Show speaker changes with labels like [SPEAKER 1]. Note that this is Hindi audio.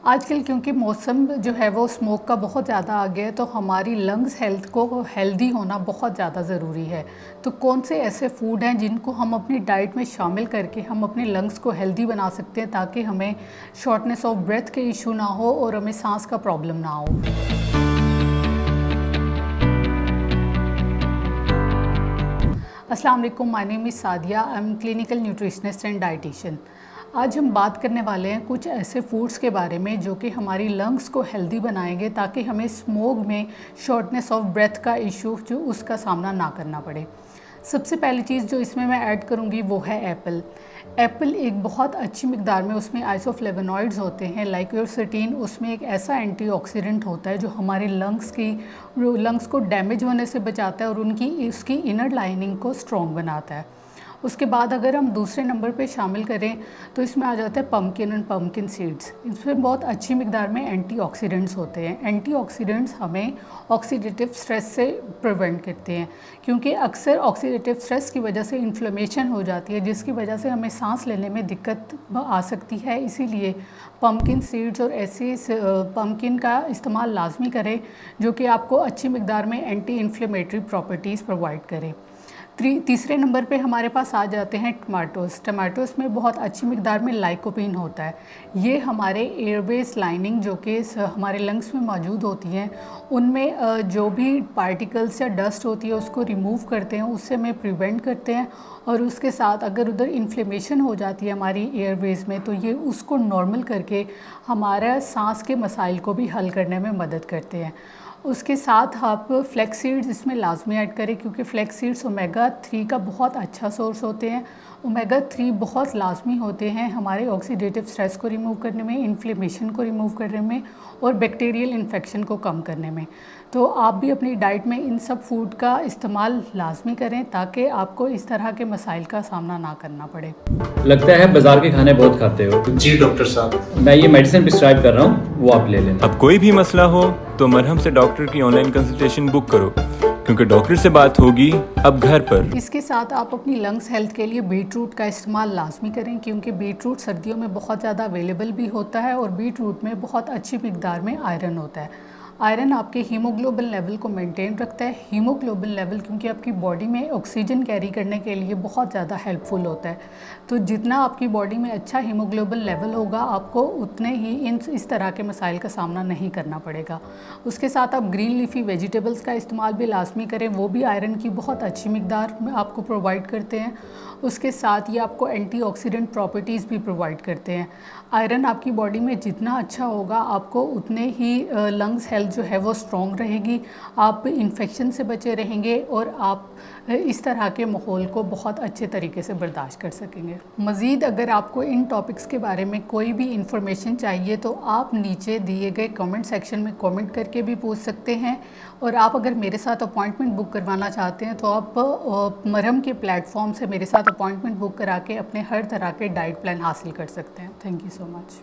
[SPEAKER 1] आजकल क्योंकि मौसम जो है वो स्मोक का बहुत ज़्यादा आ गया है, तो हमारी लंग्स हेल्थ को हेल्दी होना बहुत ज़्यादा ज़रूरी है। तो कौन से ऐसे फूड हैं जिनको हम अपनी डाइट में शामिल करके हम अपने लंग्स को हेल्दी बना सकते हैं, ताकि हमें शॉर्टनेस ऑफ ब्रेथ के इशू ना हो और हमें सांस का प्रॉब्लम ना हो। अस्सलाम वालेकुम, my name is Sadia, I am clinical nutritionist and dietitian. आज हम बात करने वाले हैं कुछ ऐसे फूड्स के बारे में जो कि हमारी लंग्स को हेल्दी बनाएंगे, ताकि हमें स्मोक में शॉर्टनेस ऑफ ब्रेथ का इशू जो उसका सामना ना करना पड़े। सबसे पहली चीज़ जो इसमें मैं ऐड करूँगी वो है एप्पल। एप्पल एक बहुत अच्छी मिकदार में उसमें आइसोफ्लेवोनॉइड्स होते हैं, लाइक क्यूरसेटीन। उसमें एक ऐसा एंटीऑक्सीडेंट होता है जो हमारे लंग्स को डैमेज होने से बचाता है और उसकी इनर लाइनिंग को स्ट्रॉन्ग बनाता है। उसके बाद अगर हम दूसरे नंबर पे शामिल करें तो इसमें आ जाता है पम्पकिन एंड पम्पकिन सीड्स। इसमें बहुत अच्छी मिकदार में एंटीऑक्सीडेंट्स होते हैं। एंटीऑक्सीडेंट्स हमें ऑक्सीडेटिव स्ट्रेस से प्रिवेंट करते हैं, क्योंकि अक्सर ऑक्सीडेटिव स्ट्रेस की वजह से इन्फ्लेमेशन हो जाती है, जिसकी वजह से हमें सांस लेने में दिक्कत आ सकती है। इसीलिए पम्पकिन सीड्स और ऐसे पम्पकिन का इस्तेमाल लाजमी करें, जो कि आपको अच्छी मिकदार में एंटी इन्फ्लेमेटरी प्रॉपर्टीज़ प्रोवाइड करें। तीसरे नंबर पे हमारे पास आ जाते हैं टमाटोज़ में बहुत अच्छी मिकदार में लाइकोपीन होता है। ये हमारे एयरवेज लाइनिंग जो कि हमारे लंग्स में मौजूद होती हैं, उनमें जो भी पार्टिकल्स या डस्ट होती है उसको रिमूव करते हैं, उससे हमें प्रिवेंट करते हैं। और उसके साथ अगर उधर इन्फ्लेमेशन हो जाती है हमारी एयरवेज में, तो ये उसको नॉर्मल करके हमारा सांस के मसाइल को भी हल करने में मदद करते हैं। उसके साथ आप फ्लैक्स सीड्स इसमें लाजमी ऐड करें, क्योंकि फ्लैक्स सीड्स ओमेगा 3 का बहुत अच्छा सोर्स होते हैं। ओमेगा 3 बहुत लाजमी होते हैं हमारे ऑक्सीडेटिव स्ट्रेस को रिमूव करने में, इन्फ्लेमेशन को रिमूव करने में और बैक्टीरियल इन्फेक्शन को कम करने में। तो आप भी अपनी डाइट में इन सब फूड का इस्तेमाल लाजमी करें, ताकि आपको इस तरह के मसाइल का सामना ना करना पड़े।
[SPEAKER 2] लगता है बाजार के खाने बहुत खाते हो।
[SPEAKER 3] जी डॉक्टर साहब,
[SPEAKER 2] मैं ये मेडिसिन प्रिस्क्राइब कर रहा हूँ, वो आप ले लेना।
[SPEAKER 4] अब कोई भी मसला हो तो मरहम से डॉक्टर की ऑनलाइन कंसल्टेशन बुक करो, क्योंकि डॉक्टर से बात होगी अब घर पर।
[SPEAKER 1] इसके साथ आप अपनी लंग्स हेल्थ के लिए बीट रूट का इस्तेमाल लाजमी करें, क्योंकि बीट रूट सर्दियों में बहुत ज़्यादा अवेलेबल भी होता है और बीट रूट में बहुत अच्छी मिकदार में आयरन होता है। आयरन आपके हीमोग्लोबिन लेवल को मेंटेन रखता है। हीमोग्लोबिन लेवल क्योंकि आपकी बॉडी में ऑक्सीजन कैरी करने के लिए बहुत ज़्यादा हेल्पफुल होता है। तो जितना आपकी बॉडी में अच्छा हीमोग्लोबिन लेवल होगा, आपको उतने ही इस तरह के मसाइल का सामना नहीं करना पड़ेगा। उसके साथ आप ग्रीन लीफी वेजिटेबल्स का इस्तेमाल भी लाजमी करें, वो भी आयरन की बहुत अच्छी मिकदार में आपको प्रोवाइड करते हैं। उसके साथ ये आपको एंटीऑक्सीडेंट प्रॉपर्टीज़ भी प्रोवाइड करते हैं। आयरन आपकी बॉडी में जितना अच्छा होगा, आपको उतने ही लंग्स हेल्थ जो है वो स्ट्रॉन्ग रहेगी, आप इन्फेक्शन से बचे रहेंगे और आप इस तरह के माहौल को बहुत अच्छे तरीके से बर्दाश्त कर सकेंगे। मज़ीद अगर आपको इन टॉपिक्स के बारे में कोई भी इंफॉर्मेशन चाहिए तो आप नीचे दिए गए कमेंट सेक्शन में कमेंट करके भी पूछ सकते हैं। और आप अगर मेरे साथ अपॉइंटमेंट बुक करवाना चाहते हैं तो आप मरहम के प्लेटफॉर्म से मेरे साथ अपॉइंटमेंट बुक करा के अपने हर तरह के डाइट प्लान हासिल कर सकते हैं। Thank you so much.